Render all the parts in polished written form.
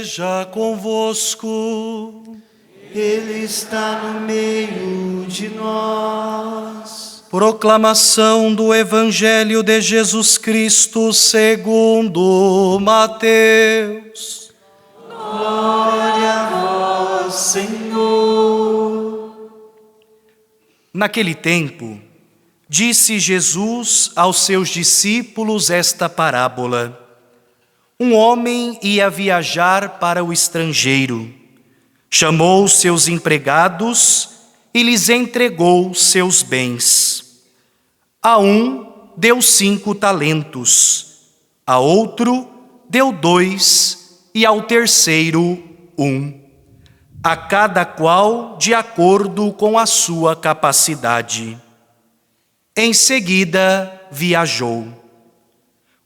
esteja convosco. Ele está no meio de nós. Proclamação do Evangelho de Jesus Cristo segundo Mateus. Glória a vós, Senhor. Naquele tempo, disse Jesus aos seus discípulos esta parábola. Um homem ia viajar para o estrangeiro. Chamou seus empregados e lhes entregou seus bens. A um deu 5 talentos, a outro deu 2 e ao terceiro 1, a cada qual de acordo com a sua capacidade. Em seguida viajou.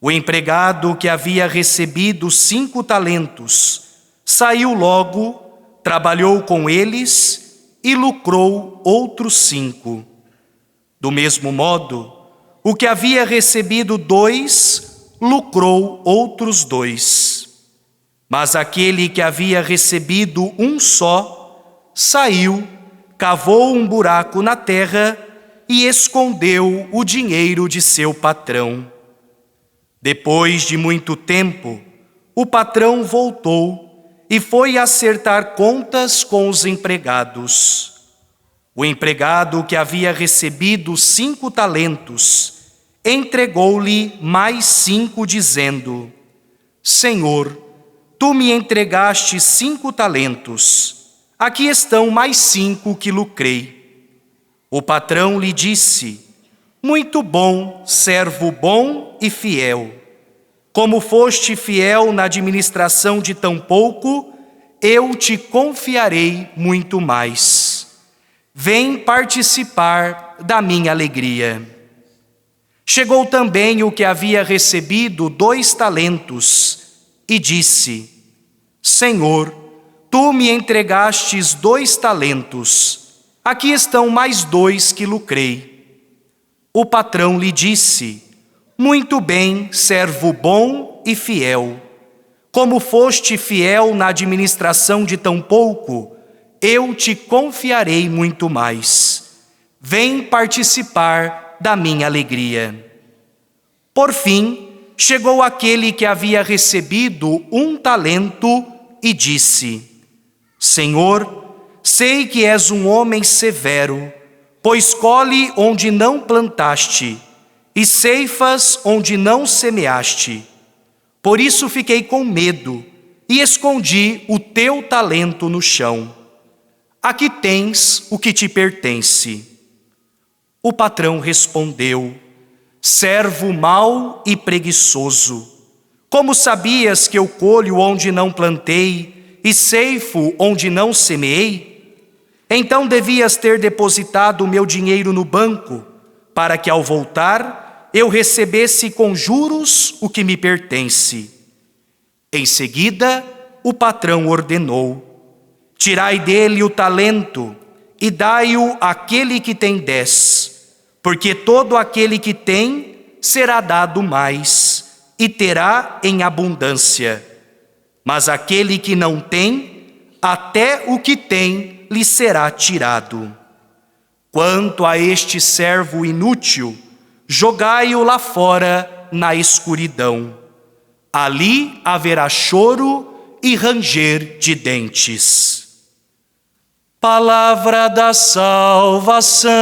O empregado que havia recebido 5 talentos saiu logo, trabalhou com eles e lucrou outros 5. Do mesmo modo, o que havia recebido 2 lucrou outros 2. Mas aquele que havia recebido 1 só saiu, cavou um buraco na terra e escondeu o dinheiro de seu patrão. Depois de muito tempo, o patrão voltou e foi acertar contas com os empregados. O empregado que havia recebido 5 talentos entregou-lhe mais 5, dizendo: Senhor, tu me entregaste 5 talentos, aqui estão mais 5 que lucrei. O patrão lhe disse: Muito bom, servo bom e fiel. Como foste fiel na administração de tão pouco, eu te confiarei muito mais. Vem participar da minha alegria. Chegou também o que havia recebido 2 talentos e disse: Senhor, tu me entregastes 2 talentos, aqui estão mais 2 que lucrei. O patrão lhe disse: Muito bem, servo bom e fiel. Como foste fiel na administração de tão pouco, eu te confiarei muito mais. Vem participar da minha alegria. Por fim, chegou aquele que havia recebido 1 talento e disse: Senhor, sei que és um homem severo, pois colhe onde não plantaste e ceifas onde não semeaste. Por isso fiquei com medo e escondi o teu talento no chão. Aqui tens o que te pertence. O patrão respondeu: Servo mau e preguiçoso, como sabias que eu colho onde não plantei e ceifo onde não semeei? Então devias ter depositado o meu dinheiro no banco, para que ao voltar eu recebesse com juros o que me pertence. Em seguida, o patrão ordenou: Tirai dele o talento e dai-o àquele que tem 10, porque todo aquele que tem será dado mais e terá em abundância. Mas aquele que não tem, até o que tem lhe será tirado. Quanto a este servo inútil, jogai-o lá fora na escuridão. Ali haverá choro e ranger de dentes. Palavra da salvação.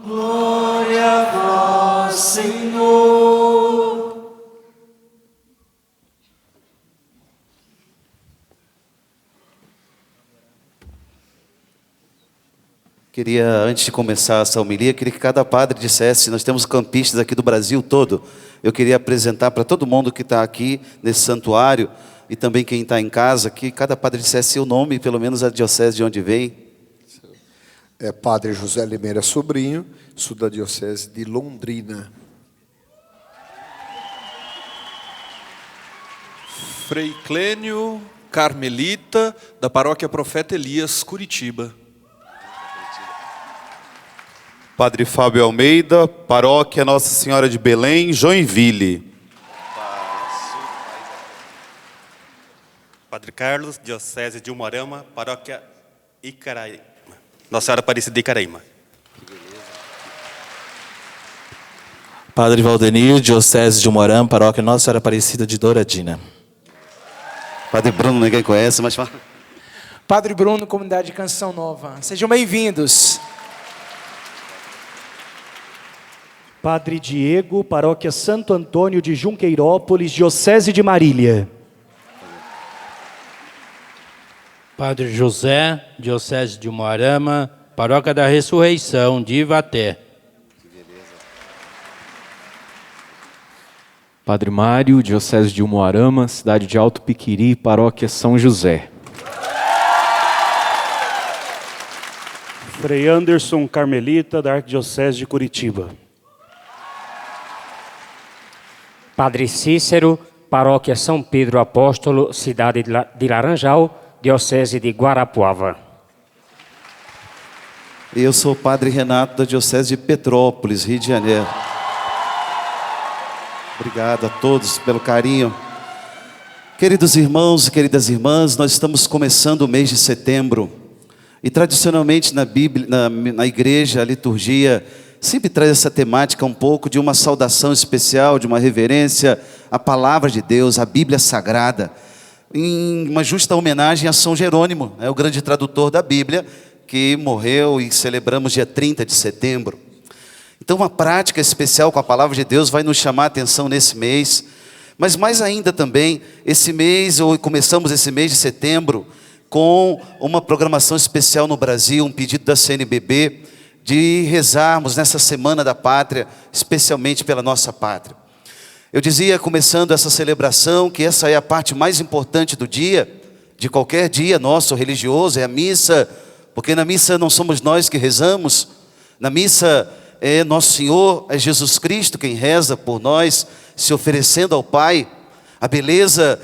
Glória a vós, Senhor. Queria, antes de começar essa homilia, queria que cada padre dissesse, nós temos campistas aqui do Brasil todo, eu queria apresentar para todo mundo que está aqui nesse santuário, e também quem está em casa, que cada padre dissesse seu nome, pelo menos a diocese de onde vem. É Padre José Limeira Sobrinho, sou da diocese de Londrina. Frei Clênio Carmelita, da Paróquia Profeta Elias, Curitiba. Padre Fábio Almeida, Paróquia Nossa Senhora de Belém, Joinville. Padre Carlos, Diocese de Umuarama, Paróquia Icaraíma. Nossa Senhora Aparecida de Icaraíma. Padre Valdenir, Diocese de Umuarama, Paróquia Nossa Senhora Aparecida de Douradina. Padre Bruno, ninguém conhece, mas fala. Padre Bruno, Comunidade de Canção Nova. Sejam bem-vindos. Padre Diego, Paróquia Santo Antônio de Junqueirópolis, Diocese de Marília. Padre José, Diocese de Umuarama, Paróquia da Ressurreição de Ivaté. Padre Mário, Diocese de Umuarama, cidade de Alto Piquiri, Paróquia São José. Frei Anderson, Carmelita, da Arquidiocese de Curitiba. Padre Cícero, Paróquia São Pedro Apóstolo, cidade de Laranjal, Diocese de Guarapuava. Eu sou o Padre Renato, da Diocese de Petrópolis, Rio de Janeiro. Obrigado a todos pelo carinho. Queridos irmãos e queridas irmãs, nós estamos começando o mês de setembro. E tradicionalmente na Bíblia, na igreja, a liturgia sempre traz essa temática um pouco de uma saudação especial, de uma reverência à palavra de Deus, à Bíblia Sagrada, em uma justa homenagem a São Jerônimo, o grande tradutor da Bíblia, que morreu e celebramos dia 30 de setembro. Então uma prática especial com a palavra de Deus vai nos chamar a atenção nesse mês, mas mais ainda também, esse mês, ou começamos esse mês de setembro, com uma programação especial no Brasil, um pedido da CNBB, de rezarmos nessa Semana da Pátria, especialmente pela nossa pátria. Eu dizia, começando essa celebração, que essa é a parte mais importante do dia, de qualquer dia nosso religioso, é a missa, porque na missa não somos nós que rezamos, na missa é Nosso Senhor, é Jesus Cristo quem reza por nós, se oferecendo ao Pai. A beleza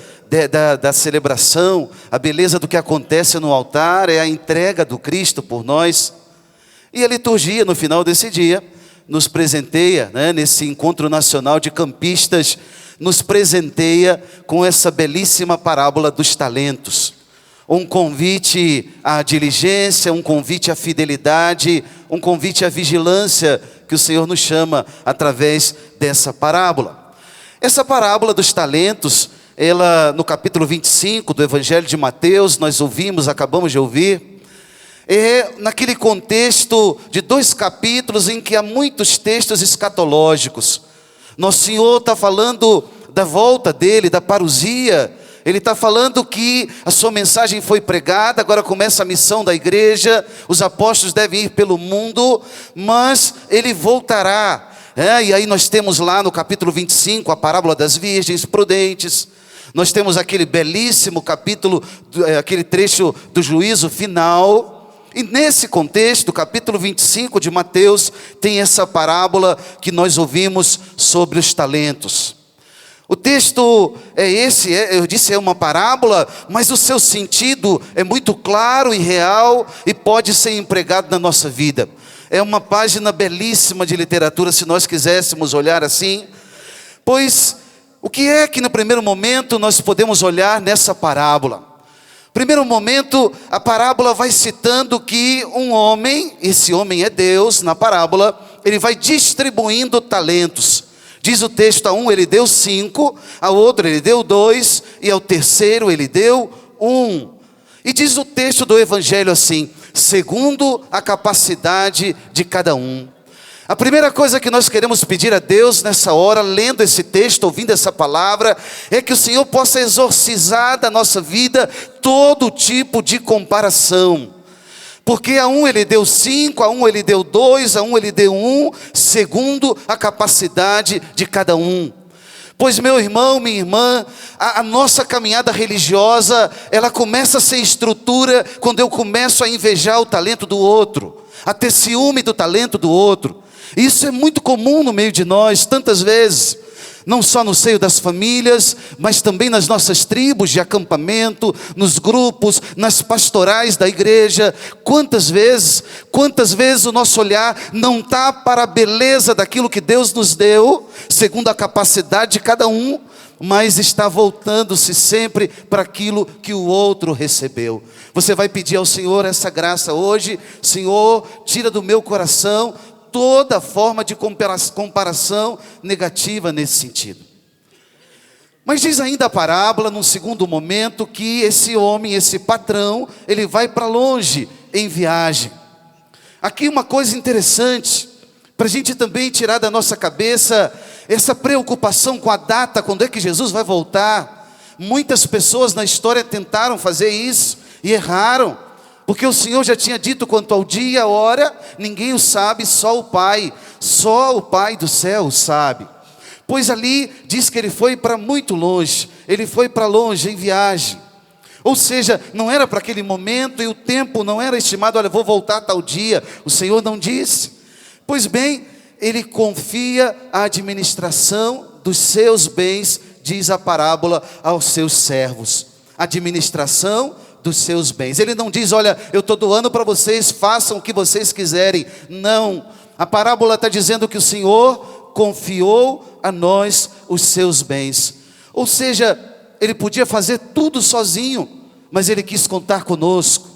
da celebração, a beleza do que acontece no altar é a entrega do Cristo por nós. E a liturgia, no final desse dia, nos presenteia, nesse encontro nacional de campistas, nos presenteia com essa belíssima parábola dos talentos. Um convite à diligência, um convite à fidelidade, um convite à vigilância que o Senhor nos chama através dessa parábola. Essa parábola dos talentos, ela no capítulo 25 do Evangelho de Mateus, nós acabamos de ouvir, é naquele contexto de 2 capítulos em que há muitos textos escatológicos. Nosso Senhor está falando da volta dele, da parousia. Ele está falando que a sua mensagem foi pregada, agora começa a missão da igreja, os apóstolos devem ir pelo mundo, mas ele voltará. E aí nós temos lá no capítulo 25 a parábola das virgens prudentes. Nós temos aquele belíssimo capítulo, aquele trecho do juízo final. E nesse contexto, capítulo 25 de Mateus, tem essa parábola que nós ouvimos sobre os talentos. O texto é esse, eu disse é uma parábola, mas o seu sentido é muito claro e real e pode ser empregado na nossa vida. É uma página belíssima de literatura, se nós quiséssemos olhar assim. Pois, o que é que no primeiro momento nós podemos olhar nessa parábola? Primeiro momento, a parábola vai citando que um homem, esse homem é Deus, na parábola, ele vai distribuindo talentos. Diz o texto, a um ele deu 5, a outro ele deu 2, e ao terceiro ele deu 1. E diz o texto do Evangelho assim, segundo a capacidade de cada um. A primeira coisa que nós queremos pedir a Deus nessa hora, lendo esse texto, ouvindo essa palavra, é que o Senhor possa exorcizar da nossa vida todo tipo de comparação. Porque a um ele deu 5, a um ele deu 2, a um ele deu 1, segundo a capacidade de cada um. Pois meu irmão, minha irmã, a nossa caminhada religiosa, ela começa a ser estrutura quando eu começo a invejar o talento do outro, a ter ciúme do talento do outro. Isso é muito comum no meio de nós, tantas vezes, não só no seio das famílias, mas também nas nossas tribos de acampamento, nos grupos, nas pastorais da igreja. Quantas vezes o nosso olhar não está para a beleza daquilo que Deus nos deu, segundo a capacidade de cada um, mas está voltando-se sempre para aquilo que o outro recebeu. Você vai pedir ao Senhor essa graça hoje. Senhor, tira do meu coração toda forma de comparação negativa nesse sentido. Mas diz ainda a parábola, num segundo momento, que esse homem, esse patrão, ele vai para longe em viagem. Aqui uma coisa interessante, para a gente também tirar da nossa cabeça essa preocupação com a data, quando é que Jesus vai voltar. Muitas pessoas na história tentaram fazer isso e erraram, porque o Senhor já tinha dito quanto ao dia, a hora, ninguém o sabe, só o Pai do céu o sabe. Pois ali diz que ele foi para muito longe, ele foi para longe em viagem. Ou seja, não era para aquele momento e o tempo não era estimado, olha, vou voltar tal dia. O Senhor não disse. Pois bem, ele confia a administração dos seus bens, diz a parábola, aos seus servos. Administração dos seus bens. Ele não diz, olha, eu estou doando para vocês, façam o que vocês quiserem. Não, a parábola está dizendo que o Senhor confiou a nós os seus bens. Ou seja, ele podia fazer tudo sozinho, mas ele quis contar conosco.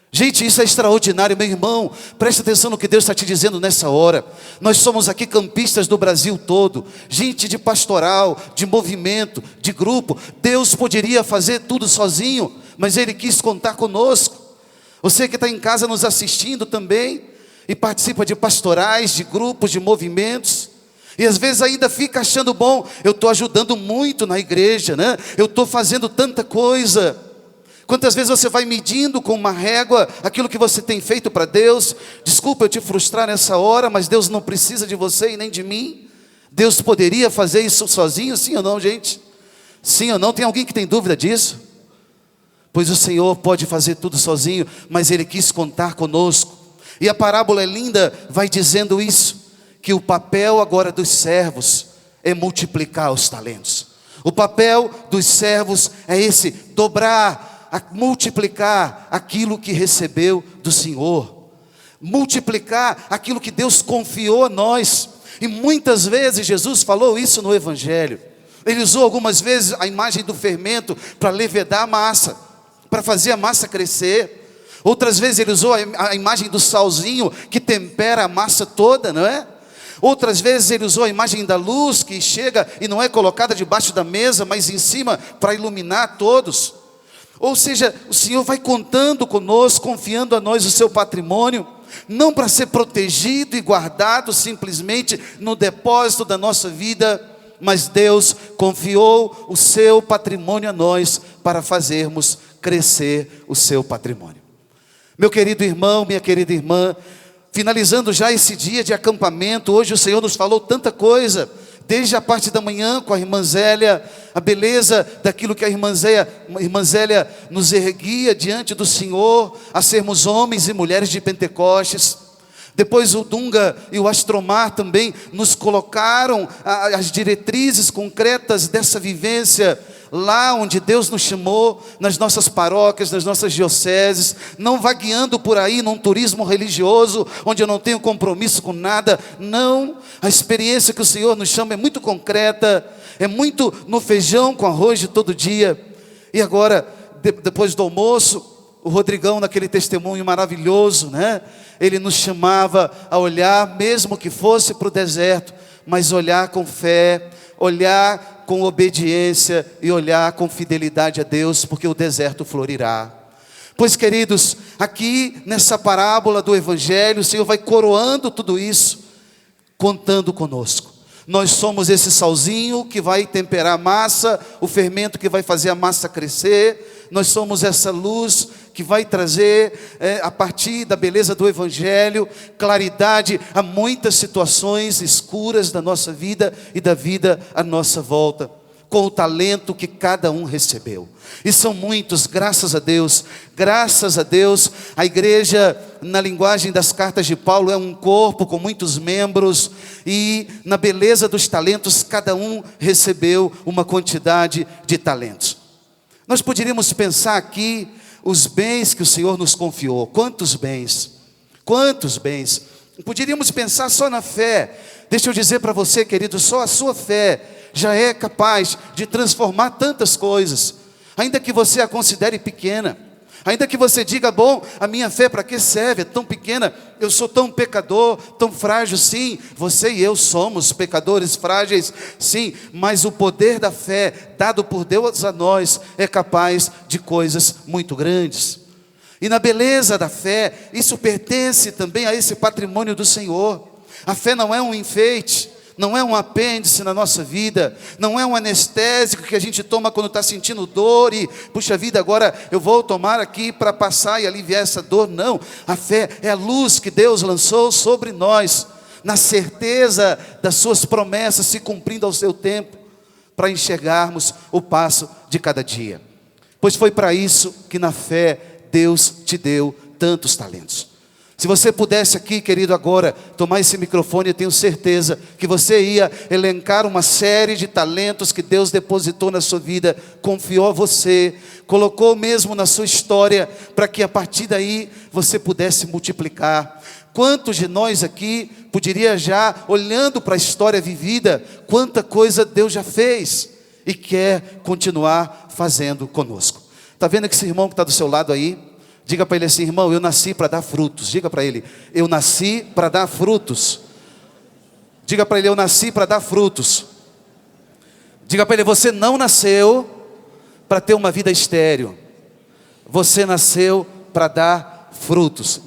Gente, isso é extraordinário, meu irmão. Preste atenção no que Deus está te dizendo nessa hora. Nós somos aqui campistas do Brasil todo, gente de pastoral, de movimento, de grupo. Deus poderia fazer tudo sozinho, mas Ele quis contar conosco. Você que está em casa nos assistindo também, e participa de pastorais, de grupos, de movimentos, e às vezes ainda fica achando bom, eu estou ajudando muito na igreja, né? Eu estou fazendo tanta coisa. Quantas vezes você vai medindo com uma régua aquilo que você tem feito para Deus? Desculpa eu te frustrar nessa hora, mas Deus não precisa de você e nem de mim. Deus poderia fazer isso sozinho, sim ou não, gente? Sim ou não? Tem alguém que tem dúvida disso? Pois o Senhor pode fazer tudo sozinho, mas Ele quis contar conosco. E a parábola é linda, vai dizendo isso, que o papel agora dos servos é multiplicar os talentos. O papel dos servos é esse, dobrar, multiplicar aquilo que recebeu do Senhor, multiplicar aquilo que Deus confiou a nós. E muitas vezes Jesus falou isso no Evangelho. Ele usou algumas vezes a imagem do fermento para levedar a massa, para fazer a massa crescer. Outras vezes ele usou a imagem do salzinho que tempera a massa toda, não é? Outras vezes ele usou a imagem da luz que chega e não é colocada debaixo da mesa, mas em cima para iluminar todos. Ou seja, o Senhor vai contando conosco, confiando a nós o seu patrimônio, não para ser protegido e guardado simplesmente no depósito da nossa vida, mas Deus confiou o seu patrimônio a nós para fazermos crescer o seu patrimônio. Meu querido irmão, minha querida irmã, finalizando já esse dia de acampamento, hoje o Senhor nos falou tanta coisa, desde a parte da manhã com a irmã Zélia, a beleza daquilo que a irmã Zélia nos erguia diante do Senhor, a sermos homens e mulheres de Pentecostes. Depois o Dunga e o Astromar também nos colocaram as diretrizes concretas dessa vivência, lá onde Deus nos chamou, nas nossas paróquias, nas nossas dioceses. Não vagueando por aí num turismo religioso, onde eu não tenho compromisso com nada. Não, a experiência que o Senhor nos chama é muito concreta, é muito no feijão com arroz de todo dia. E agora, depois do almoço, o Rodrigão, naquele testemunho maravilhoso, né? Ele nos chamava a olhar, mesmo que fosse para o deserto, mas olhar com fé, olhar com obediência e olhar com fidelidade a Deus, porque o deserto florirá. Pois, queridos, aqui nessa parábola do Evangelho, o Senhor vai coroando tudo isso, contando conosco. Nós somos esse salzinho que vai temperar a massa, o fermento que vai fazer a massa crescer. Nós somos essa luz que vai trazer, a partir da beleza do Evangelho, claridade a muitas situações escuras da nossa vida e da vida à nossa volta, com o talento que cada um recebeu. E são muitos, graças a Deus, a igreja, na linguagem das cartas de Paulo, é um corpo com muitos membros, e na beleza dos talentos, cada um recebeu uma quantidade de talentos. Nós poderíamos pensar aqui, os bens que o Senhor nos confiou. Quantos bens? Quantos bens? Poderíamos pensar só na fé. Deixa eu dizer para você, querido, só a sua fé já é capaz de transformar tantas coisas. Ainda que você a considere pequena, ainda que você diga, bom, a minha fé para que serve? É tão pequena, eu sou tão pecador, tão frágil. Sim, você e eu somos pecadores frágeis, sim, mas o poder da fé dado por Deus a nós é capaz de coisas muito grandes. E na beleza da fé, isso pertence também a esse patrimônio do Senhor. A fé não é um enfeite, não é um apêndice na nossa vida, não é um anestésico que a gente toma quando está sentindo dor e, puxa vida, agora eu vou tomar aqui para passar e aliviar essa dor. Não, a fé é a luz que Deus lançou sobre nós, na certeza das suas promessas se cumprindo ao seu tempo, para enxergarmos o passo de cada dia. Pois foi para isso que na fé Deus te deu tantos talentos. Se você pudesse aqui, querido, agora tomar esse microfone, eu tenho certeza que você ia elencar uma série de talentos que Deus depositou na sua vida, confiou a você, colocou mesmo na sua história, para que a partir daí você pudesse multiplicar. Quantos de nós aqui poderia já, olhando para a história vivida, quanta coisa Deus já fez e quer continuar fazendo conosco. Está vendo esse irmão que está do seu lado aí? Diga para ele assim, irmão, eu nasci para dar frutos. Diga para ele, eu nasci para dar frutos. Diga para ele, eu nasci para dar frutos. Diga para ele, você não nasceu para ter uma vida estéril. Você nasceu para dar frutos.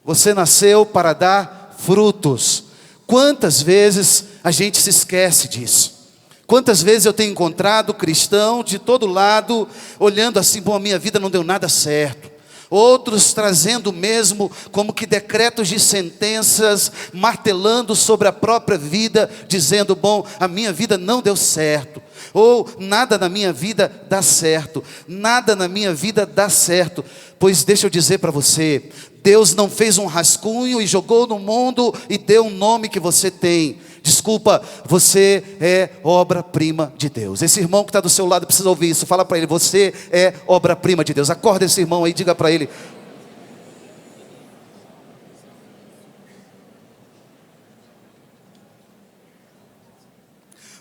Você nasceu para dar frutos. Quantas vezes a gente se esquece disso? Quantas vezes eu tenho encontrado cristão de todo lado, olhando assim, bom, a minha vida não deu nada certo. Outros trazendo mesmo como que decretos de sentenças, martelando sobre a própria vida, dizendo, bom, a minha vida não deu certo. Ou nada na minha vida dá certo. Nada na minha vida dá certo. Pois deixa eu dizer para você, Deus não fez um rascunho e jogou no mundo e deu um nome que você tem. Desculpa, você é obra-prima de Deus. Esse irmão que está do seu lado precisa ouvir isso. Fala para ele, você é obra-prima de Deus. Acorda esse irmão aí, diga para ele.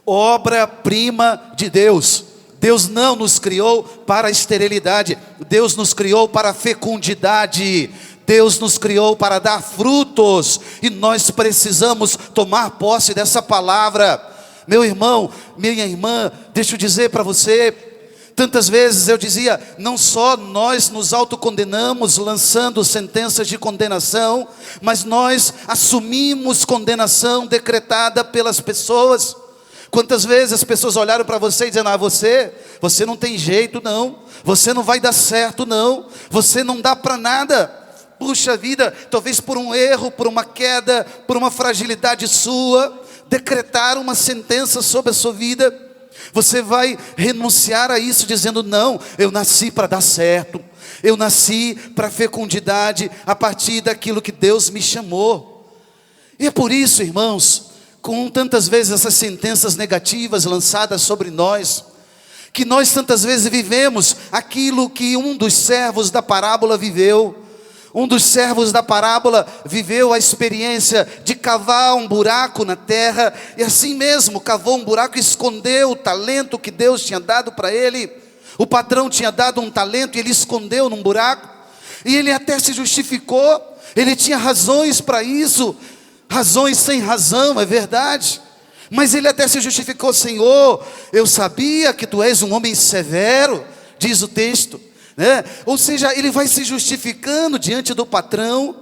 Obra-prima de Deus. Deus não nos criou para a esterilidade. Deus nos criou para a fecundidade. Deus nos criou para dar frutos, e nós precisamos tomar posse dessa palavra. Meu irmão, minha irmã, deixa eu dizer para você, tantas vezes eu dizia, não só nós nos autocondenamos, lançando sentenças de condenação, mas nós assumimos condenação decretada pelas pessoas. Quantas vezes as pessoas olharam para você e disseram, você não tem jeito não, você não vai dar certo não, você não dá para nada. Puxa vida, talvez por um erro, por uma queda, por uma fragilidade sua, decretaram uma sentença sobre a sua vida. Você vai renunciar a isso dizendo, não, eu nasci para dar certo. Eu nasci para fecundidade a partir daquilo que Deus me chamou. E é por isso, irmãos, com tantas vezes essas sentenças negativas lançadas sobre nós, que nós tantas vezes vivemos aquilo que um dos servos da parábola viveu. Um dos servos da parábola viveu a experiência de cavar um buraco na terra, e assim mesmo cavou um buraco e escondeu o talento que Deus tinha dado para ele. O patrão tinha dado um talento e ele escondeu num buraco, e ele até se justificou, ele tinha razões para isso, razões sem razão, é verdade, mas ele até se justificou, Senhor, eu sabia que tu és um homem severo, diz o texto. Ou seja, ele vai se justificando diante do patrão,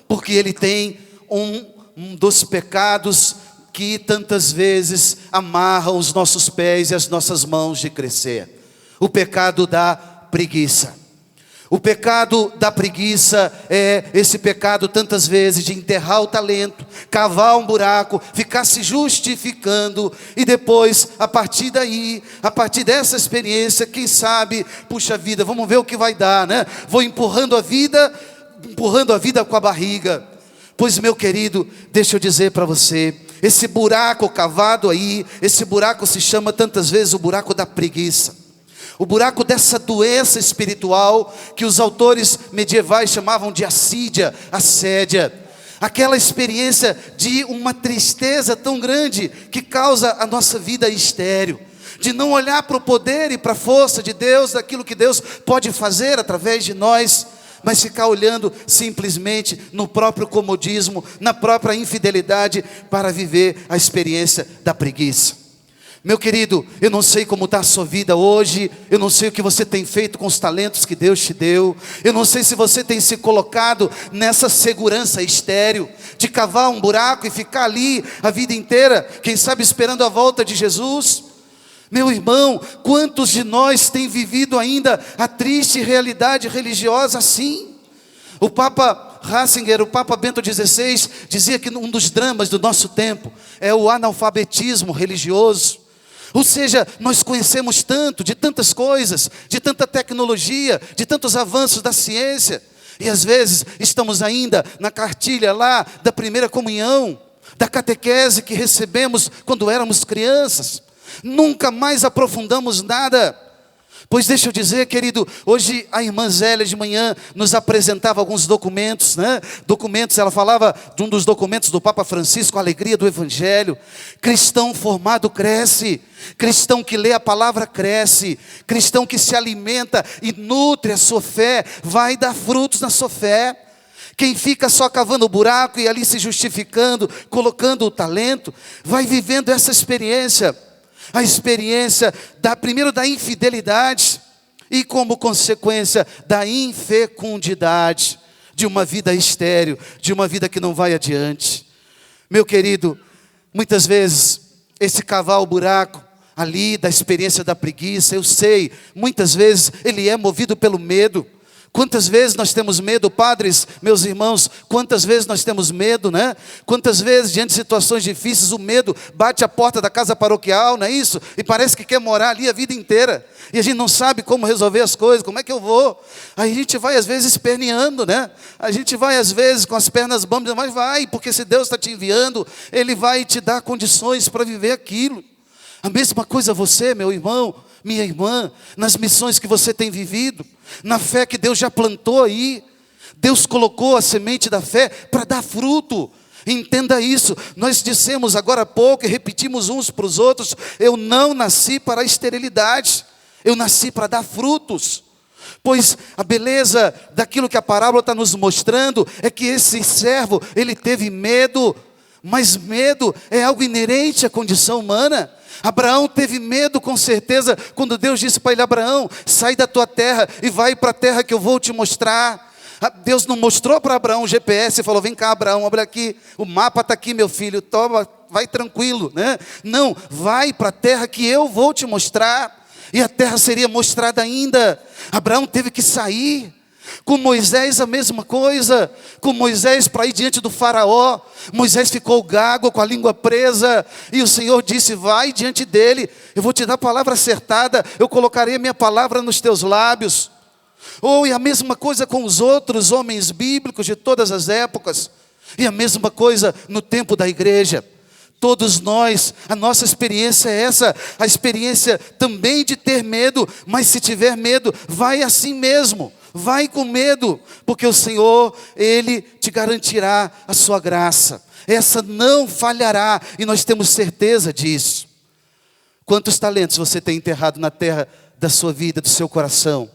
porque ele tem um dos pecados que tantas vezes amarram os nossos pés e as nossas mãos de crescer. O pecado da preguiça. O pecado da preguiça é esse pecado tantas vezes de enterrar o talento, cavar um buraco, ficar se justificando e depois, a partir daí, a partir dessa experiência, quem sabe, puxa vida, vamos ver o que vai dar, né? Vou empurrando a vida com a barriga. Pois, meu querido, deixa eu dizer para você, esse buraco cavado aí, esse buraco se chama tantas vezes o buraco da preguiça. O buraco dessa doença espiritual que os autores medievais chamavam de assídia, assédia. Aquela experiência de uma tristeza tão grande que causa a nossa vida estéril. De não olhar para o poder e para a força de Deus, daquilo que Deus pode fazer através de nós, mas ficar olhando simplesmente no próprio comodismo, na própria infidelidade, para viver a experiência da preguiça. Meu querido, eu não sei como está a sua vida hoje, eu não sei o que você tem feito com os talentos que Deus te deu, eu não sei se você tem se colocado nessa segurança estéril, de cavar um buraco e ficar ali a vida inteira, quem sabe esperando a volta de Jesus. Meu irmão, quantos de nós têm vivido ainda a triste realidade religiosa assim? O Papa Ratzinger, o Papa Bento XVI, dizia que um dos dramas do nosso tempo é o analfabetismo religioso. Ou seja, nós conhecemos tanto, de tantas coisas, de tanta tecnologia, de tantos avanços da ciência, e às vezes estamos ainda na cartilha lá da primeira comunhão, da catequese que recebemos quando éramos crianças. Nunca mais aprofundamos nada. Pois deixa eu dizer, querido, hoje a irmã Zélia de manhã nos apresentava alguns documentos, né? Documentos, ela falava de um dos documentos do Papa Francisco, a alegria do Evangelho. Cristão formado cresce, cristão que lê a palavra cresce, cristão que se alimenta e nutre a sua fé, vai dar frutos na sua fé. Quem fica só cavando o buraco e ali se justificando, colocando o talento, vai vivendo essa experiência. A experiência primeiro da infidelidade e como consequência da infecundidade, de uma vida estéril, de uma vida que não vai adiante. Meu querido, muitas vezes esse cavar o buraco ali da experiência da preguiça, eu sei, muitas vezes ele é movido pelo medo. Quantas vezes nós temos medo, padres, meus irmãos, quantas vezes nós temos medo, né? Quantas vezes, diante de situações difíceis, o medo bate a porta da casa paroquial, não é isso? E parece que quer morar ali a vida inteira. E a gente não sabe como resolver as coisas, como é que eu vou? Aí a gente vai às vezes esperneando, né? A gente vai às vezes com as pernas bambas, mas vai, porque se Deus está te enviando, Ele vai te dar condições para viver aquilo. A mesma coisa você, meu irmão, minha irmã, nas missões que você tem vivido, na fé que Deus já plantou aí. Deus colocou a semente da fé para dar fruto. Entenda isso. Nós dissemos agora há pouco e repetimos uns para os outros: eu não nasci para a esterilidade, eu nasci para dar frutos. Pois a beleza daquilo que a parábola está nos mostrando é que esse servo, ele teve medo, mas medo é algo inerente à condição humana. Abraão teve medo com certeza quando Deus disse para ele: Abraão, sai da tua terra e vai para a terra que eu vou te mostrar. Deus não mostrou para Abraão o GPS e falou: vem cá, Abraão, olha aqui, o mapa está aqui, meu filho, toma, vai tranquilo, né? Não, vai para a terra que eu vou te mostrar. E a terra seria mostrada ainda. Abraão teve que sair. Com Moisés a mesma coisa. Com Moisés para ir diante do faraó, Moisés ficou gago, com a língua presa, e o Senhor disse: vai diante dele, eu vou te dar a palavra acertada, eu colocarei a minha palavra nos teus lábios. E a mesma coisa com os outros homens bíblicos de todas as épocas, e a mesma coisa no tempo da igreja. Todos nós, a nossa experiência é essa, a experiência também de ter medo, mas se tiver medo, vai assim mesmo. Vai com medo, porque o Senhor, Ele te garantirá a sua graça. Essa não falhará, e nós temos certeza disso. Quantos talentos você tem enterrado na terra da sua vida, do seu coração?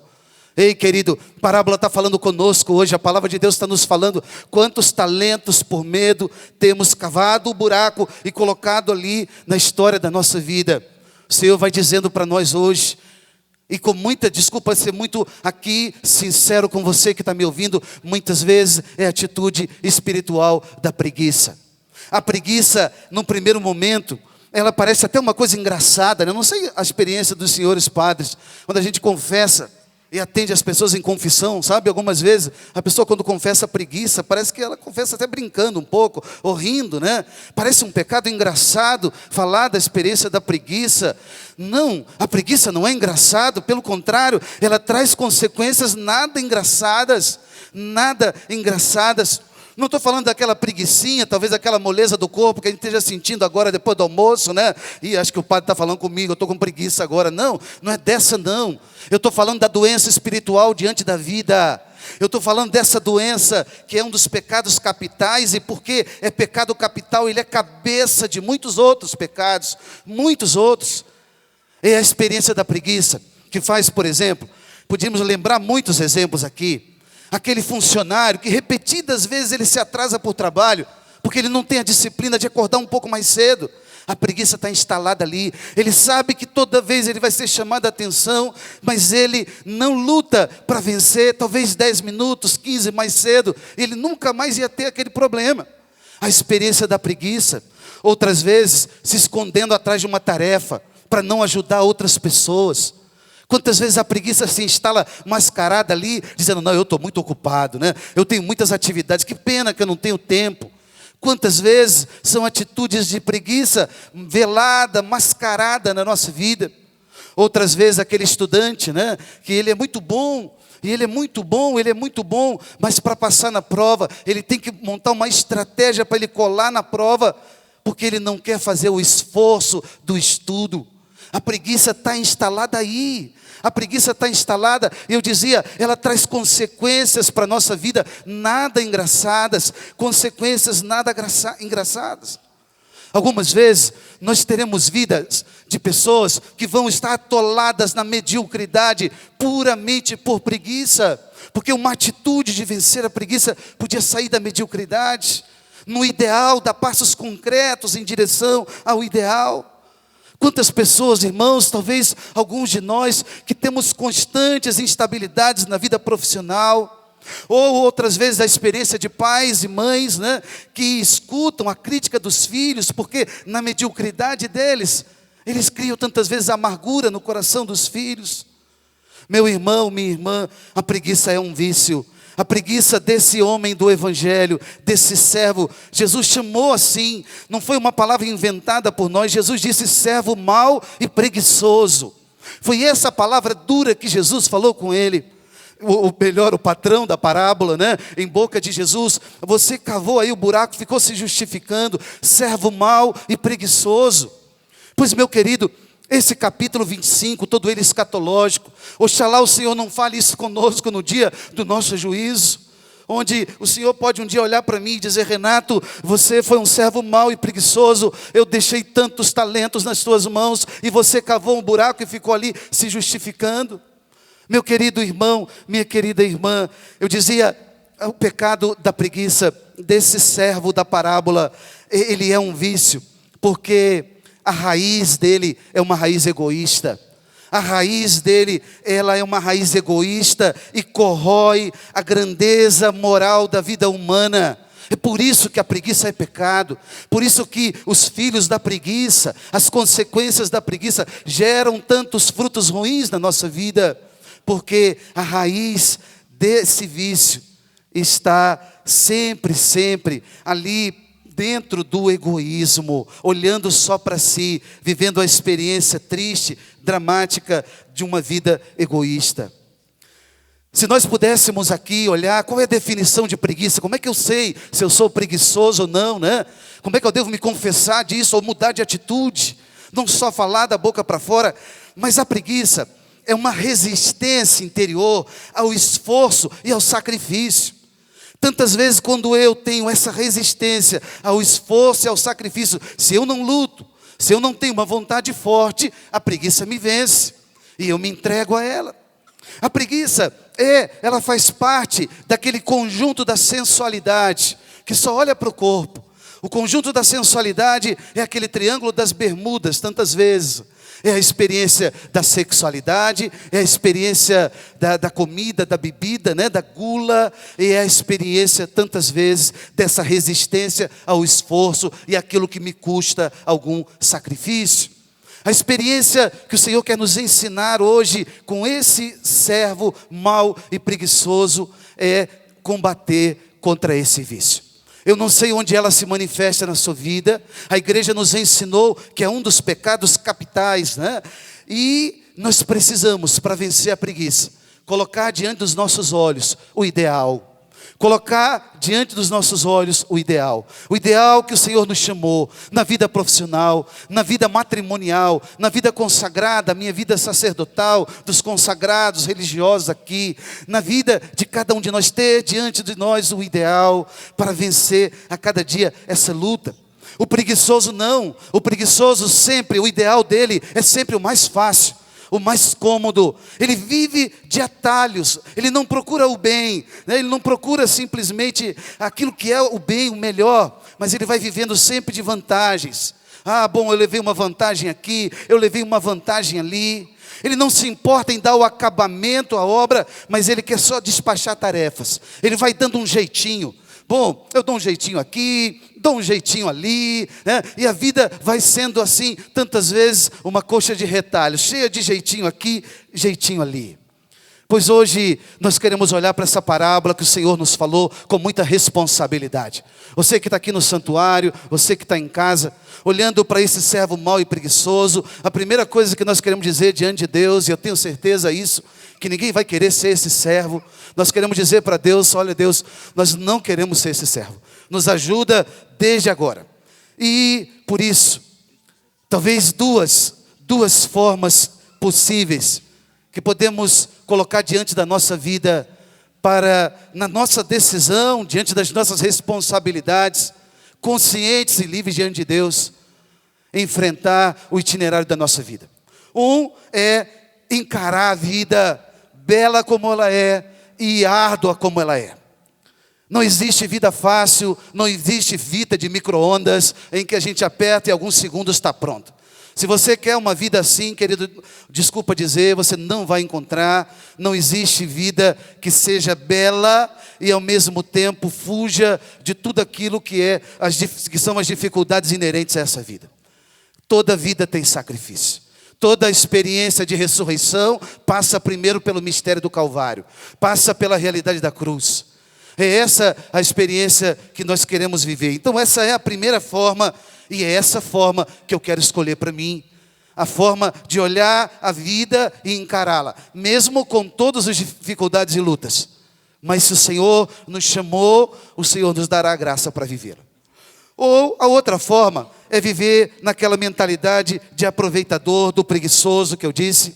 Ei, querido, a parábola está falando conosco hoje, a palavra de Deus está nos falando quantos talentos por medo temos cavado o buraco e colocado ali na história da nossa vida. O Senhor vai dizendo para nós hoje, e com muita desculpa ser muito aqui sincero com você que está me ouvindo, muitas vezes é a atitude espiritual da preguiça. A preguiça, num primeiro momento, ela parece até uma coisa engraçada, né? Eu não sei a experiência dos senhores padres, quando a gente confessa e atende as pessoas em confissão, sabe? Algumas vezes a pessoa, quando confessa a preguiça, parece que ela confessa até brincando um pouco, ou rindo, né? Parece um pecado engraçado falar da experiência da preguiça. Não, a preguiça não é engraçado, pelo contrário, ela traz consequências nada engraçadas, nada engraçadas. Não estou falando daquela preguicinha, talvez aquela moleza do corpo que a gente esteja sentindo agora depois do almoço, né? E acho que o padre está falando comigo, eu estou com preguiça agora. Não, não é dessa não. Eu estou falando da doença espiritual diante da vida. Eu estou falando dessa doença que é um dos pecados capitais, e porque é pecado capital, ele é cabeça de muitos outros pecados, muitos outros. É a experiência da preguiça, que faz, por exemplo, podíamos lembrar muitos exemplos aqui. Aquele funcionário que repetidas vezes ele se atrasa por trabalho, porque ele não tem a disciplina de acordar um pouco mais cedo. A preguiça está instalada ali. Ele sabe que toda vez ele vai ser chamado a atenção, mas ele não luta para vencer, talvez 10 minutos, 15 mais cedo, ele nunca mais ia ter aquele problema. A experiência da preguiça. Outras vezes, se escondendo atrás de uma tarefa, para não ajudar outras pessoas. Quantas vezes a preguiça se instala mascarada ali, dizendo, não, eu estou muito ocupado, né? Eu tenho muitas atividades, que pena que eu não tenho tempo. Quantas vezes são atitudes de preguiça velada, mascarada na nossa vida. Outras vezes aquele estudante, né, que ele é muito bom, e ele é muito bom, mas para passar na prova, ele tem que montar uma estratégia para ele colar na prova, porque ele não quer fazer o esforço do estudo. A preguiça está instalada aí. A preguiça está instalada, eu dizia, ela traz consequências para a nossa vida nada engraçadas, consequências nada engraçadas. Algumas vezes nós teremos vidas de pessoas que vão estar atoladas na mediocridade puramente por preguiça, porque uma atitude de vencer a preguiça podia sair da mediocridade, no ideal, dar passos concretos em direção ao ideal. Quantas pessoas, irmãos, talvez alguns de nós, que temos constantes instabilidades na vida profissional, ou outras vezes a experiência de pais e mães, né, que escutam a crítica dos filhos, porque na mediocridade deles, eles criam tantas vezes amargura no coração dos filhos. Meu irmão, minha irmã, a preguiça é um vício. A preguiça desse homem do Evangelho, desse servo, Jesus chamou assim, não foi uma palavra inventada por nós, Jesus disse servo mau e preguiçoso. Foi essa palavra dura que Jesus falou com ele. O patrão da parábola, né, em boca de Jesus, você cavou aí o buraco, ficou se justificando, servo mau e preguiçoso. Pois, meu querido, esse capítulo 25, todo ele escatológico, oxalá o Senhor não fale isso conosco no dia do nosso juízo, onde o Senhor pode um dia olhar para mim e dizer, Renato, você foi um servo mau e preguiçoso, eu deixei tantos talentos nas tuas mãos, e você cavou um buraco e ficou ali se justificando. Meu querido irmão, minha querida irmã, eu dizia, o pecado da preguiça desse servo da parábola, ele é um vício, porque a raiz dele é uma raiz egoísta. A raiz dele, ela é uma raiz egoísta e corrói a grandeza moral da vida humana. É por isso que a preguiça é pecado. Por isso que os filhos da preguiça, as consequências da preguiça geram tantos frutos ruins na nossa vida. Porque a raiz desse vício está sempre ali dentro do egoísmo, olhando só para si, vivendo a experiência triste, dramática de uma vida egoísta. Se nós pudéssemos aqui olhar qual é a definição de preguiça, como é que eu sei se eu sou preguiçoso ou não, né? Como é que eu devo me confessar disso ou mudar de atitude? Não só falar da boca para fora, mas a preguiça é uma resistência interior ao esforço e ao sacrifício. Tantas vezes quando eu tenho essa resistência ao esforço e ao sacrifício, se eu não luto, se eu não tenho uma vontade forte, a preguiça me vence e eu me entrego a ela. A preguiça ela faz parte daquele conjunto da sensualidade, que só olha para o corpo. O conjunto da sensualidade é aquele triângulo das Bermudas, tantas vezes. É a experiência da sexualidade, é a experiência da comida, da bebida, né, da gula, e é a experiência, tantas vezes, dessa resistência ao esforço e aquilo que me custa algum sacrifício. A experiência que o Senhor quer nos ensinar hoje com esse servo mau e preguiçoso é combater contra esse vício. Eu não sei onde ela se manifesta na sua vida. A igreja nos ensinou que é um dos pecados capitais, né? E nós precisamos, para vencer a preguiça, colocar diante dos nossos olhos o ideal. Colocar diante dos nossos olhos o ideal que o Senhor nos chamou, na vida profissional, na vida matrimonial, na vida consagrada, a minha vida sacerdotal, dos consagrados religiosos aqui, na vida de cada um de nós, ter diante de nós o ideal para vencer a cada dia essa luta. O preguiçoso não, o preguiçoso sempre, o ideal dele é sempre o mais fácil, o mais cômodo. Ele vive de atalhos, ele não procura o bem, né? Ele não procura simplesmente aquilo que é o bem, o melhor, mas ele vai vivendo sempre de vantagens. Ah, bom, eu levei uma vantagem aqui, eu levei uma vantagem ali. Ele não se importa em dar o acabamento à obra, mas ele quer só despachar tarefas. Ele vai dando um jeitinho. Bom, eu dou um jeitinho aqui, dou um jeitinho ali, né? E a vida vai sendo assim, tantas vezes, uma coxa de retalhos, cheia de jeitinho aqui, jeitinho ali. Pois hoje nós queremos olhar para essa parábola que o Senhor nos falou com muita responsabilidade. Você que está aqui no santuário, você que está em casa, olhando para esse servo mau e preguiçoso, a primeira coisa que nós queremos dizer diante de Deus, e eu tenho certeza isso, que ninguém vai querer ser esse servo. Nós queremos dizer para Deus, olha Deus, nós não queremos ser esse servo. Nos ajuda desde agora. E por isso, talvez duas formas possíveis que podemos colocar diante da nossa vida para, na nossa decisão, diante das nossas responsabilidades, conscientes e livres diante de Deus, enfrentar o itinerário da nossa vida. Um é encarar a vida bela como ela é e árdua como ela é. Não existe vida fácil, não existe vida de micro-ondas em que a gente aperta e em alguns segundos está pronto. Se você quer uma vida assim, querido, desculpa dizer, você não vai encontrar. Não existe vida que seja bela e ao mesmo tempo fuja de tudo aquilo que são as dificuldades inerentes a essa vida. Toda vida tem sacrifício. Toda a experiência de ressurreição passa primeiro pelo mistério do Calvário, passa pela realidade da cruz. É essa a experiência que nós queremos viver. Então essa é a primeira forma, e é essa forma que eu quero escolher para mim. A forma de olhar a vida e encará-la, mesmo com todas as dificuldades e lutas. Mas se o Senhor nos chamou, o Senhor nos dará a graça para vivê-la. Ou a outra forma é viver naquela mentalidade de aproveitador, do preguiçoso que eu disse.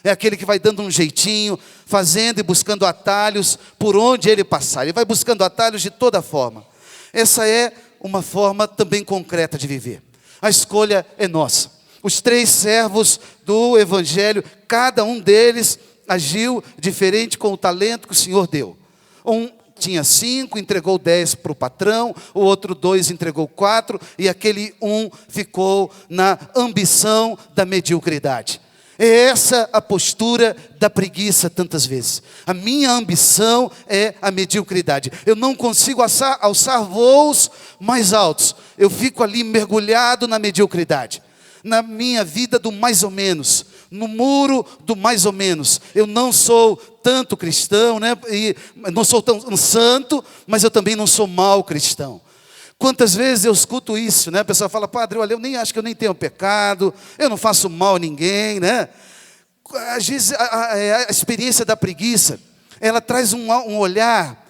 É aquele que vai dando um jeitinho, fazendo e buscando atalhos por onde ele passar. Ele vai buscando atalhos de toda forma. Essa é uma forma também concreta de viver. A escolha é nossa. Os 3 servos do Evangelho, cada um deles agiu diferente com o talento que o Senhor deu. Um tinha 5, entregou 10 para o patrão, o outro 2 entregou 4, e aquele 1 ficou na ambição da mediocridade. É essa a postura da preguiça tantas vezes. A minha ambição é a mediocridade. Eu não consigo alçar voos mais altos. Eu fico ali mergulhado na mediocridade. Na minha vida do mais ou menos. No muro do mais ou menos. Eu não sou tanto cristão, né? E não sou tão santo, mas eu também não sou mau cristão. Quantas vezes eu escuto isso, né? A pessoa fala, padre, olha, eu nem acho que eu nem tenho pecado, eu não faço mal a ninguém, né? Às vezes a experiência da preguiça, ela traz um olhar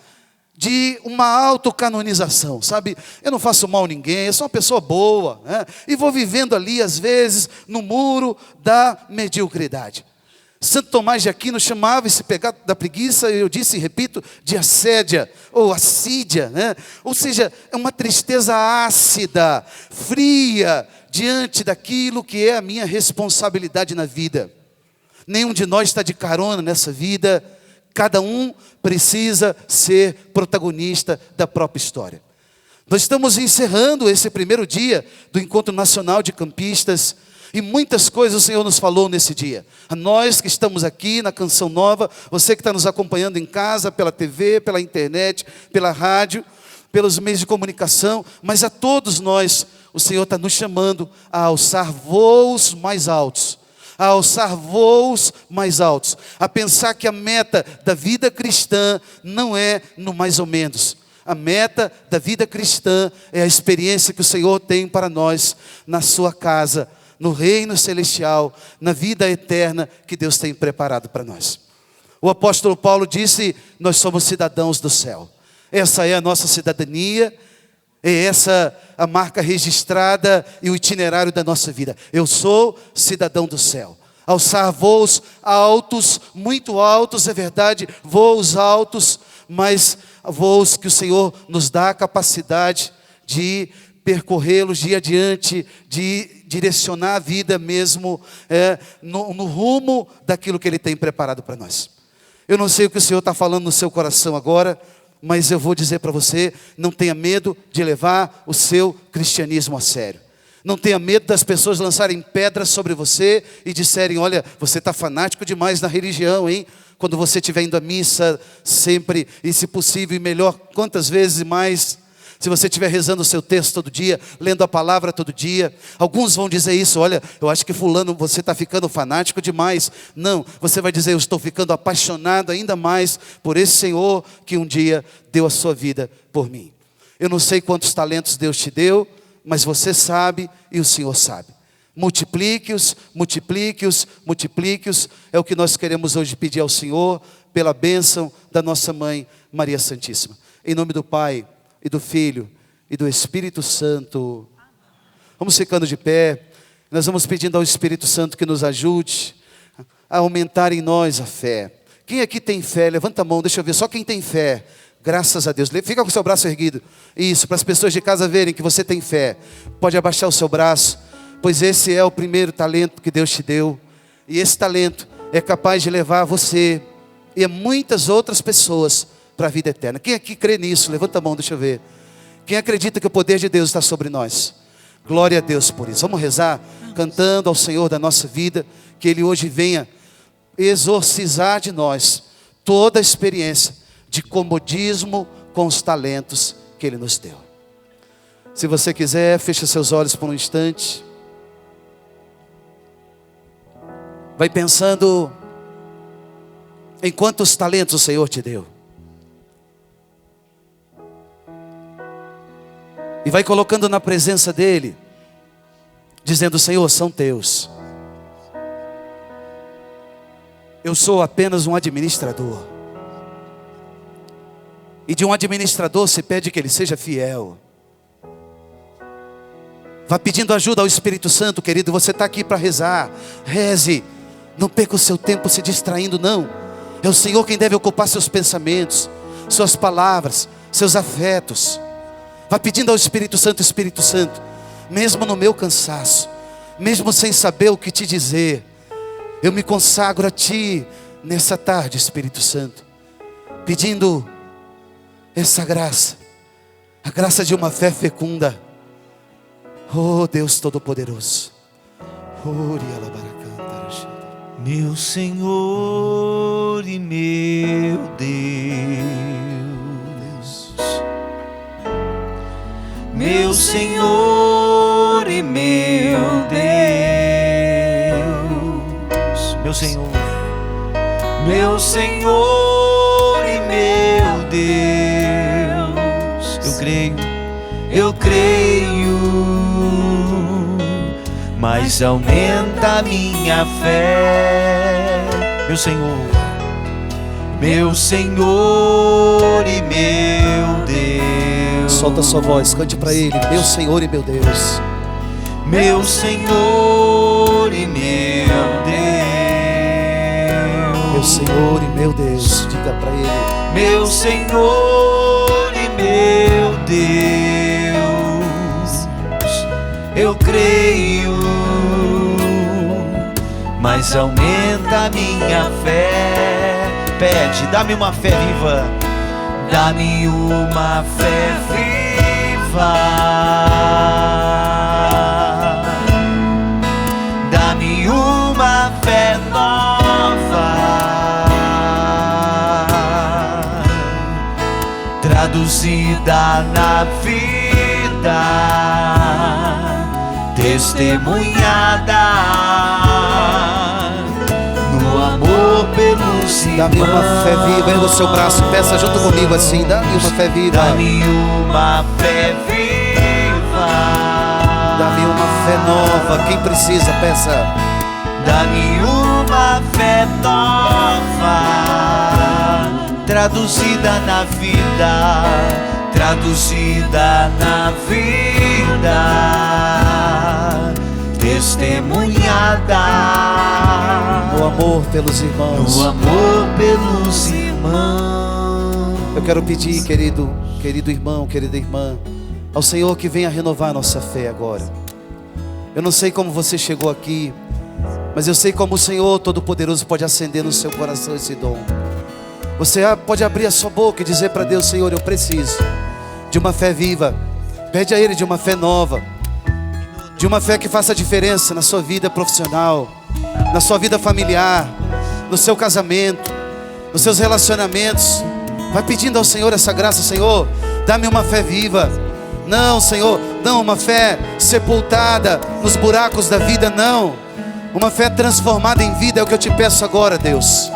de uma autocanonização, sabe? Eu não faço mal a ninguém, eu sou uma pessoa boa, né? E vou vivendo ali, às vezes, no muro da mediocridade. Santo Tomás de Aquino chamava esse pecado da preguiça, eu disse e repito, de assédia, ou assídia, né? Ou seja, é uma tristeza ácida, fria, diante daquilo que é a minha responsabilidade na vida. Nenhum de nós está de carona nessa vida, cada um precisa ser protagonista da própria história. Nós estamos encerrando esse primeiro dia do Encontro Nacional de Campistas, e muitas coisas o Senhor nos falou nesse dia. A nós que estamos aqui na Canção Nova, você que está nos acompanhando em casa, pela TV, pela internet, pela rádio, pelos meios de comunicação, mas a todos nós, o Senhor está nos chamando a alçar voos mais altos. A alçar voos mais altos. A pensar que a meta da vida cristã não é no mais ou menos. A meta da vida cristã é a experiência que o Senhor tem para nós na sua casa, no reino celestial, na vida eterna que Deus tem preparado para nós. O apóstolo Paulo disse, nós somos cidadãos do céu. Essa é a nossa cidadania, é essa a marca registrada e o itinerário da nossa vida. Eu sou cidadão do céu. Alçar voos altos, muito altos, é verdade, voos altos, mas voos que o Senhor nos dá a capacidade de percorrê-los, de ir adiante, de direcionar a vida mesmo no rumo daquilo que Ele tem preparado para nós. Eu não sei o que o Senhor está falando no seu coração agora, mas eu vou dizer para você, não tenha medo de levar o seu cristianismo a sério. Não tenha medo das pessoas lançarem pedras sobre você e disserem, olha, você está fanático demais na religião, hein? Quando você estiver indo à missa sempre, e se possível, e melhor, quantas vezes mais, se você estiver rezando o seu texto todo dia, lendo a palavra todo dia. Alguns vão dizer isso, olha, eu acho que fulano, você está ficando fanático demais. Não, você vai dizer, eu estou ficando apaixonado ainda mais por esse Senhor que um dia deu a sua vida por mim. Eu não sei quantos talentos Deus te deu, mas você sabe e o Senhor sabe. Multiplique-os, multiplique-os, multiplique-os. É o que nós queremos hoje pedir ao Senhor, pela bênção da nossa Mãe Maria Santíssima. Em nome do Pai, e do Filho, e do Espírito Santo. Vamos ficando de pé. Nós vamos pedindo ao Espírito Santo que nos ajude a aumentar em nós a fé. Quem aqui tem fé? Levanta a mão, deixa eu ver. Só quem tem fé. Graças a Deus. Fica com o seu braço erguido. Isso, para as pessoas de casa verem que você tem fé. Pode abaixar o seu braço, pois esse é o primeiro talento que Deus te deu. E esse talento é capaz de levar você e a muitas outras pessoas para a vida eterna. Quem aqui crê nisso? Levanta a mão, deixa eu ver. Quem acredita que o poder de Deus está sobre nós? Glória a Deus por isso. Vamos rezar, cantando ao Senhor da nossa vida, que Ele hoje venha exorcizar de nós toda a experiência de comodismo com os talentos que Ele nos deu. Se você quiser, feche seus olhos por um instante. Vai pensando em quantos talentos o Senhor te deu. E vai colocando na presença dEle, dizendo, Senhor, são teus. Eu sou apenas um administrador. E de um administrador se pede que ele seja fiel. Vá pedindo ajuda ao Espírito Santo, querido. Você está aqui para rezar. Reze. Não perca o seu tempo se distraindo, não. É o Senhor quem deve ocupar seus pensamentos, suas palavras, seus afetos. Vá pedindo ao Espírito Santo, mesmo no meu cansaço, mesmo sem saber o que te dizer, eu me consagro a Ti nessa tarde, Espírito Santo, pedindo essa graça, a graça de uma fé fecunda. Oh Deus Todo-Poderoso, meu Senhor e meu Deus, meu Senhor e meu Deus, meu Senhor e meu Deus, eu creio, mas aumenta a minha fé, meu Senhor e meu Deus. Solta a sua voz, cante para Ele, meu Senhor e meu Deus. Meu Senhor e meu Deus. Meu Senhor e meu Deus, diga para Ele. Meu Senhor e meu Deus, eu creio, mas aumenta a minha fé. Pede, dá-me uma fé viva. Dá-me uma fé viva. Dá-me uma fé nova, traduzida na vida, testemunhada no amor pelos irmãos. Dá-me uma fé viva, erga o seu braço, peça junto comigo assim, dá-me uma fé viva. Dá-me uma fé viva. Dá-me uma fé nova, quem precisa, peça. Dá-me uma fé nova, traduzida na vida, traduzida na vida, testemunhada no amor pelos irmãos. No amor pelos irmãos. Eu quero pedir, querido irmão, querida irmã, ao Senhor que venha renovar a nossa fé agora. Eu não sei como você chegou aqui, mas eu sei como o Senhor Todo-Poderoso pode acender no seu coração esse dom. Você pode abrir a sua boca e dizer para Deus: Senhor, eu preciso de uma fé viva. Pede a Ele de uma fé nova, de uma fé que faça diferença na sua vida profissional, na sua vida familiar, no seu casamento, nos seus relacionamentos. Vai pedindo ao Senhor essa graça. Senhor, dá-me uma fé viva. Não, Senhor, não uma fé sepultada nos buracos da vida, não. Uma fé transformada em vida é o que eu te peço agora, Deus.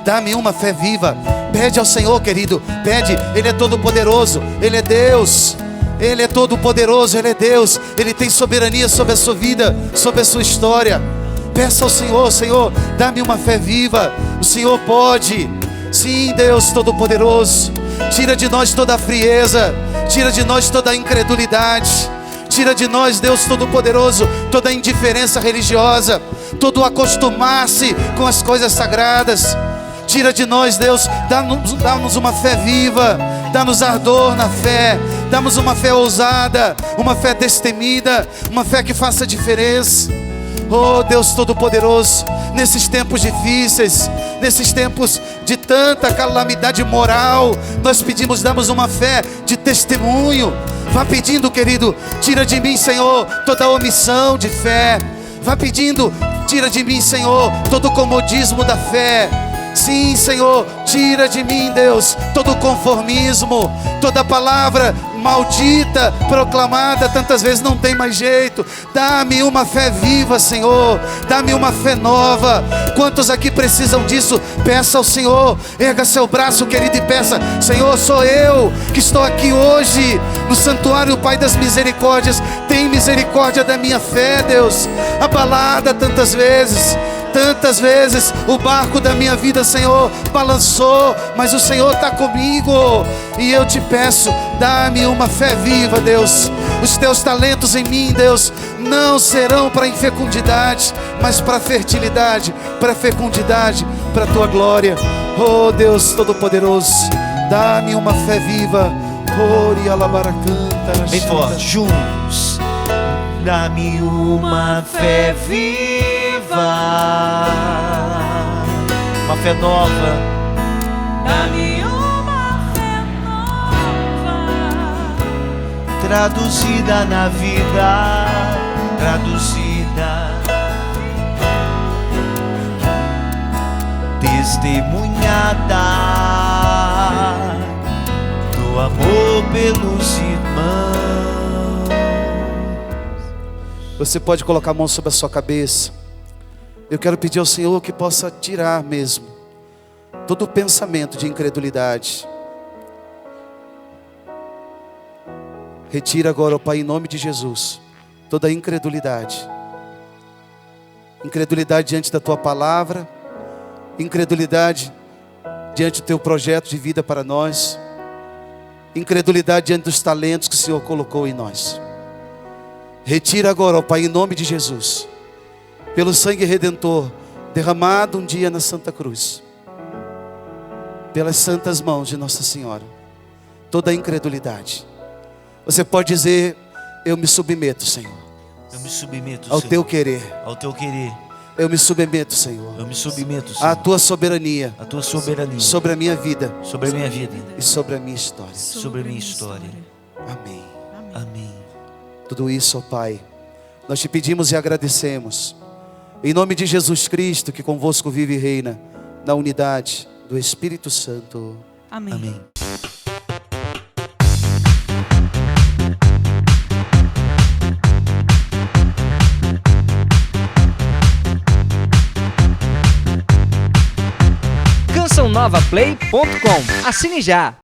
Dá-me uma fé viva. Pede ao Senhor, querido, pede. Ele é todo poderoso, Ele é Deus. Ele é todo poderoso, Ele é Deus. Ele tem soberania sobre a sua vida, sobre a sua história. Peça ao Senhor: Senhor, dá-me uma fé viva. O Senhor pode. Sim, Deus Todo-Poderoso. Tira de nós toda a frieza, tira de nós toda a incredulidade, tira de nós, Deus Todo-Poderoso, toda a indiferença religiosa, todo o acostumar-se com as coisas sagradas. Tira de nós, Deus, dá-nos uma fé viva, dá-nos ardor na fé, dá-nos uma fé ousada, uma fé destemida, uma fé que faça diferença. Oh Deus Todo-Poderoso, nesses tempos difíceis, nesses tempos de tanta calamidade moral, nós pedimos, damos uma fé de testemunho. Vá pedindo, querido, tira de mim, Senhor, toda omissão de fé. Vá pedindo, tira de mim, Senhor, todo o comodismo da fé. Sim, Senhor, tira de mim, Deus, todo o conformismo, toda palavra maldita, proclamada tantas vezes, não tem mais jeito. Dá-me uma fé viva, Senhor, dá-me uma fé nova. Quantos aqui precisam disso? Peça ao Senhor, erga seu braço, querido, e peça: Senhor, sou eu que estou aqui hoje no santuário, Pai das misericórdias. Tem misericórdia da minha fé, Deus, abalada tantas vezes o barco da minha vida, Senhor, balançou, mas o Senhor está comigo. E eu te peço, dá-me uma fé viva, Deus. Os teus talentos em mim, Deus, não serão para infecundidade, mas para fertilidade, para fecundidade, para a tua glória. Oh Deus Todo-Poderoso, dá-me uma fé viva. Bem forte, juntos. Dá-me uma fé viva, uma fé nova. Dá-me uma fé nova, traduzida na vida, traduzida, testemunhada no amor pelos irmãos. Você pode colocar a mão sobre a sua cabeça. Eu quero pedir ao Senhor que possa tirar mesmo todo o pensamento de incredulidade. Retira agora, ó Pai, em nome de Jesus, toda a incredulidade. Incredulidade diante da Tua palavra, incredulidade diante do Teu projeto de vida para nós, incredulidade diante dos talentos que o Senhor colocou em nós. Retira agora, ó Pai, em nome de Jesus, pelo sangue redentor derramado um dia na Santa Cruz, pelas santas mãos de Nossa Senhora, toda a incredulidade. Você pode dizer: eu me submeto, Senhor. Eu me submeto, ao Senhor, Teu querer. ao Teu querer. Eu me submeto, Senhor. Eu me submeto, Senhor, à Tua soberania. a Tua soberania sobre a minha vida. sobre a minha vida E sobre a minha história. sobre a minha história. Amém. Amém. Tudo isso, ó Pai, nós te pedimos e agradecemos. Em nome de Jesus Cristo, que convosco vive e reina, na unidade do Espírito Santo. Amém. Amém. CançãoNovaPlay.com. Assine já!